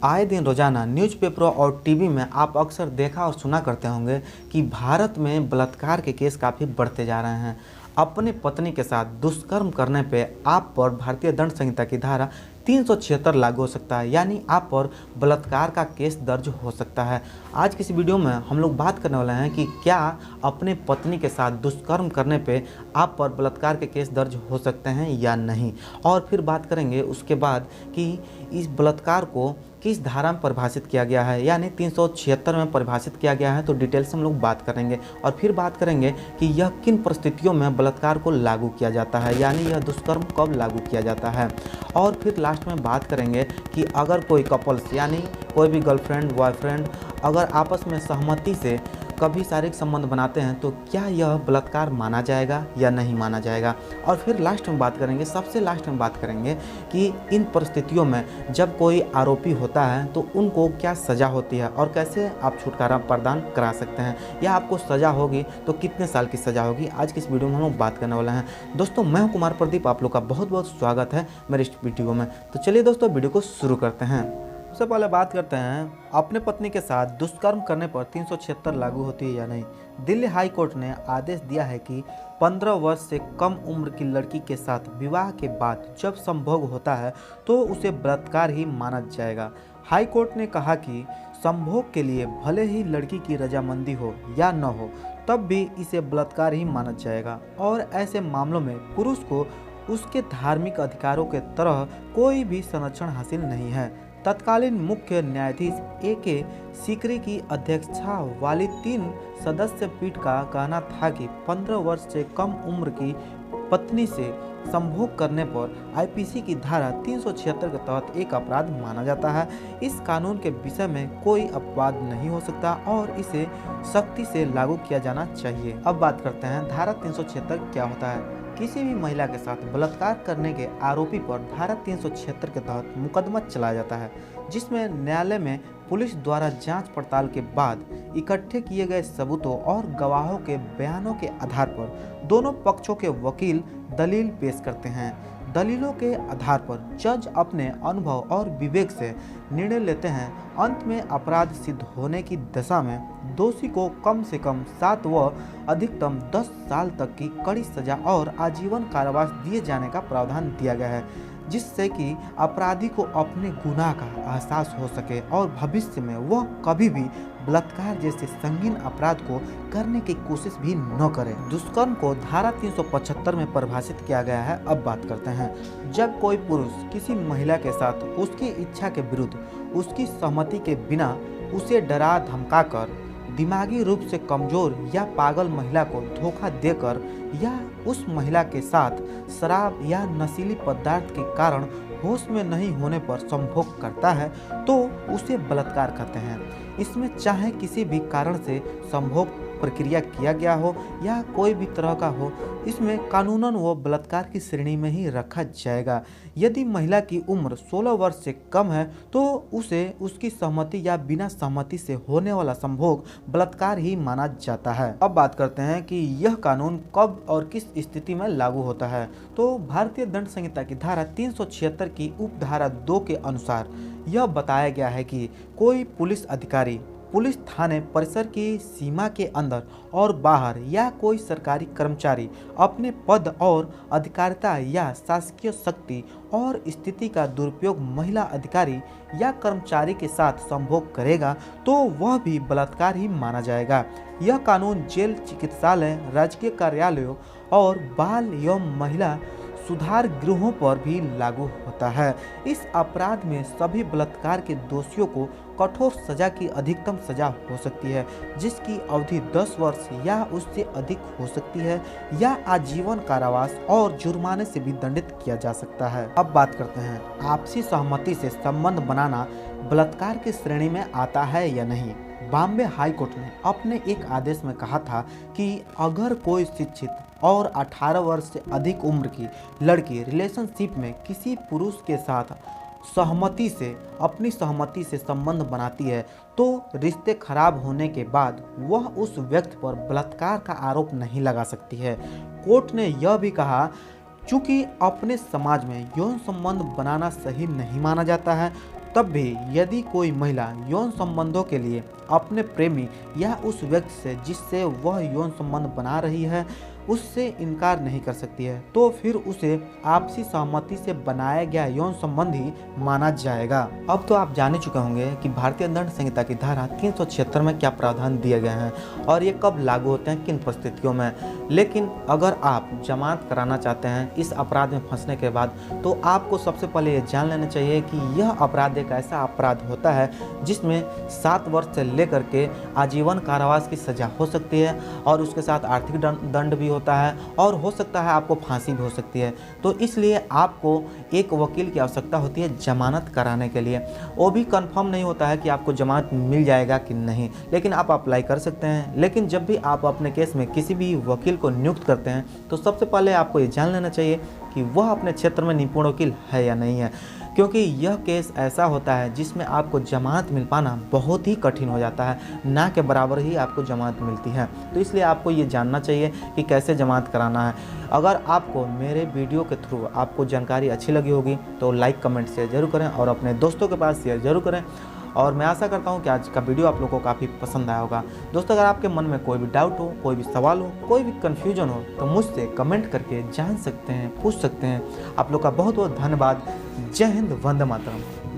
आए दिन रोजाना न्यूज़पेपरों और टीवी में आप अक्सर देखा और सुना करते होंगे कि भारत में बलात्कार के केस काफ़ी बढ़ते जा रहे हैं। अपनी पत्नी के साथ दुष्कर्म करने पे आप पर भारतीय दंड संहिता की धारा 376 लागू हो सकता है, यानी आप पर बलात्कार का केस दर्ज हो सकता है। आज की इस वीडियो में हम लोग बात करने वाले हैं कि क्या अपने पत्नी के साथ दुष्कर्म करने पे आप पर बलात्कार के केस दर्ज हो सकते हैं या नहीं, और फिर बात करेंगे उसके बाद कि इस बलात्कार को किस धारा में परिभाषित किया गया है, यानी 376 में परिभाषित किया गया है। तो डिटेल से हम लोग बात करेंगे और फिर बात करेंगे कि यह किन परिस्थितियों में बलात्कार को लागू किया जाता है, यानी यह दुष्कर्म कब लागू किया जाता है। और फिर लास्ट में बात करेंगे कि अगर कोई कपल्स यानी कोई भी गर्लफ्रेंड बॉयफ्रेंड अगर आपस में सहमति से कभी शारीरिक संबंध बनाते हैं तो क्या यह बलात्कार माना जाएगा या नहीं माना जाएगा। और फिर लास्ट में बात करेंगे, सबसे लास्ट में बात करेंगे कि इन परिस्थितियों में जब कोई आरोपी होता है तो उनको क्या सज़ा होती है और कैसे आप छुटकारा प्रदान करा सकते हैं, या आपको सज़ा होगी तो कितने साल की सज़ा होगी। आज की इस वीडियो में हम लोग बात करने वाले हैं। दोस्तों, मैं हूं कुमार प्रदीप, आप लोग का बहुत बहुत स्वागत है मेरे इस वीडियो में। तो चलिए दोस्तों, वीडियो को शुरू करते हैं। सबसे पहले बात करते हैं अपने पत्नी के साथ दुष्कर्म करने पर 376 लागू होती है या नहीं। दिल्ली हाई कोर्ट ने आदेश दिया है कि 15 वर्ष से कम उम्र की लड़की के साथ विवाह के बाद जब संभोग होता है तो उसे बलात्कार ही माना जाएगा। हाई कोर्ट ने कहा कि संभोग के लिए भले ही लड़की की रजामंदी हो या न हो, तब भी इसे बलात्कार ही माना जाएगा और ऐसे मामलों में पुरुष को उसके धार्मिक अधिकारों के तरह कोई भी संरक्षण हासिल नहीं है। तत्कालीन मुख्य न्यायाधीश A.K. सीकरी की अध्यक्षता वाली 3 सदस्य पीठ का कहना था कि 15 वर्ष से कम उम्र की पत्नी से संभोग करने पर आईपीसी की धारा 376 के तहत एक अपराध माना जाता है। इस कानून के विषय में कोई अपवाद नहीं हो सकता और इसे सख्ती से लागू किया जाना चाहिए। अब बात करते हैं धारा 376 क्या होता है। किसी भी महिला के साथ बलात्कार करने के आरोपी पर धारा 376 के तहत मुकदमा चलाया जाता है, जिसमें न्यायालय में पुलिस द्वारा जांच पड़ताल के बाद इकट्ठे किए गए सबूतों और गवाहों के बयानों के आधार पर दोनों पक्षों के वकील दलील पेश करते हैं। दलीलों के आधार पर जज अपने अनुभव और विवेक से निर्णय लेते हैं। अंत में अपराध सिद्ध होने की दशा में दोषी को कम से कम 7 व अधिकतम 10 साल तक की कड़ी सजा और आजीवन कारावास दिए जाने का प्रावधान दिया गया है, जिससे कि अपराधी को अपने गुनाह का एहसास हो सके और भविष्य में वह कभी भी बलात्कार जैसे संगीन अपराध को करने की कोशिश भी न करे। दुष्कर्म को धारा 375 में परिभाषित किया गया है। अब बात करते हैं, जब कोई पुरुष किसी महिला के साथ उसकी इच्छा के विरुद्ध उसकी सहमति के बिना उसे डरा धमका कर दिमागी रूप से कमजोर या पागल महिला को धोखा देकर या उस महिला के साथ शराब या नशीली पदार्थ के कारण होश में नहीं होने पर संभोग करता है तो उसे बलात्कार कहते हैं। इसमें चाहे किसी भी कारण से संभोग प्रक्रिया किया गया हो या कोई भी तरह का हो, इसमें कानूनन वो बलात्कार की श्रेणी में ही रखा जाएगा। यदि महिला की उम्र 16 वर्ष से कम है तो उसे उसकी सहमति या बिना सहमति से होने वाला संभोग बलात्कार ही माना जाता है। अब बात करते हैं कि यह कानून कब और किस स्थिति में लागू होता है। तो भारतीय दंड संहिता की धारा 376 की उपधारा 2 के अनुसार यह बताया गया है कि कोई पुलिस अधिकारी पुलिस थाने परिसर की सीमा के अंदर और बाहर या कोई सरकारी कर्मचारी अपने पद और अधिकारिता या शासकीय शक्ति और स्थिति का दुरुपयोग महिला अधिकारी या कर्मचारी के साथ संभोग करेगा तो वह भी बलात्कार ही माना जाएगा। यह कानून जेल, चिकित्सालय, राजकीय कार्यालयों और बाल एवं महिला सुधार गृहों पर भी लागू होता है। इस अपराध में सभी बलात्कार के दोषियों को कठोर सजा की अधिकतम सजा हो सकती है, जिसकी अवधि 10 वर्ष या उससे अधिक हो सकती है या आजीवन कारावास और जुर्माने से भी दंडित किया जा सकता है। अब बात करते हैं, आपसी सहमति से संबंध बनाना बलात्कार की श्रेणी में आता है या नहीं। बॉम्बे हाई कोर्ट ने अपने एक आदेश में कहा था कि अगर कोई शिक्षित और 18 वर्ष से अधिक उम्र की लड़की रिलेशनशिप में किसी पुरुष के साथ अपनी सहमति से संबंध बनाती है तो रिश्ते खराब होने के बाद वह उस व्यक्ति पर बलात्कार का आरोप नहीं लगा सकती है। कोर्ट ने यह भी कहा, चूँकि अपने समाज में यौन संबंध बनाना सही नहीं माना जाता है तब भी यदि कोई महिला यौन संबंधों के लिए अपने प्रेमी या उस व्यक्ति से जिससे वह यौन संबंध बना रही है उससे इनकार नहीं कर सकती है, तो फिर उसे आपसी सहमति से बनाया गया यौन संबंध ही माना जाएगा। अब तो आप जान ही चुके होंगे कि भारतीय दंड संहिता की धारा 376 में क्या प्रावधान दिए गए हैं और ये कब लागू होते हैं, किन परिस्थितियों में। लेकिन अगर आप जमानत कराना चाहते हैं इस अपराध में फंसने के बाद, तो आपको सबसे पहले ये जान लेना चाहिए कि यह अपराध एक ऐसा अपराध होता है जिसमें 7 वर्ष से लेकर के आजीवन कारावास की सजा हो सकती है और उसके साथ आर्थिक दंड भी होता है और हो सकता है आपको फांसी भी हो सकती है। तो इसलिए आपको एक वकील की आवश्यकता होती है जमानत कराने के लिए। वो भी कंफर्म नहीं होता है कि आपको जमानत मिल जाएगा कि नहीं, लेकिन आप अप्लाई कर सकते हैं। लेकिन जब भी आप अपने केस में किसी भी वकील को नियुक्त करते हैं तो सबसे पहले आपको ये जान लेना चाहिए कि वह अपने क्षेत्र में निपुण वकील है या नहीं है, क्योंकि यह केस ऐसा होता है जिसमें आपको जमानत मिल पाना बहुत ही कठिन हो जाता है, ना के बराबर ही आपको जमानत मिलती है। तो इसलिए आपको ये जानना चाहिए कि कैसे जमानत कराना है। अगर आपको मेरे वीडियो के थ्रू आपको जानकारी अच्छी लगी होगी तो लाइक कमेंट शेयर जरूर करें और अपने दोस्तों के पास शेयर जरूर करें। और मैं आशा करता हूं कि आज का वीडियो आप लोगों को काफ़ी पसंद आया होगा। दोस्तों, अगर आपके मन में कोई भी डाउट हो, कोई भी सवाल हो, कोई भी कन्फ्यूजन हो तो मुझसे कमेंट करके जान सकते हैं, पूछ सकते हैं। आप लोग का बहुत बहुत धन्यवाद। जय हिंद, वंदे मातरम।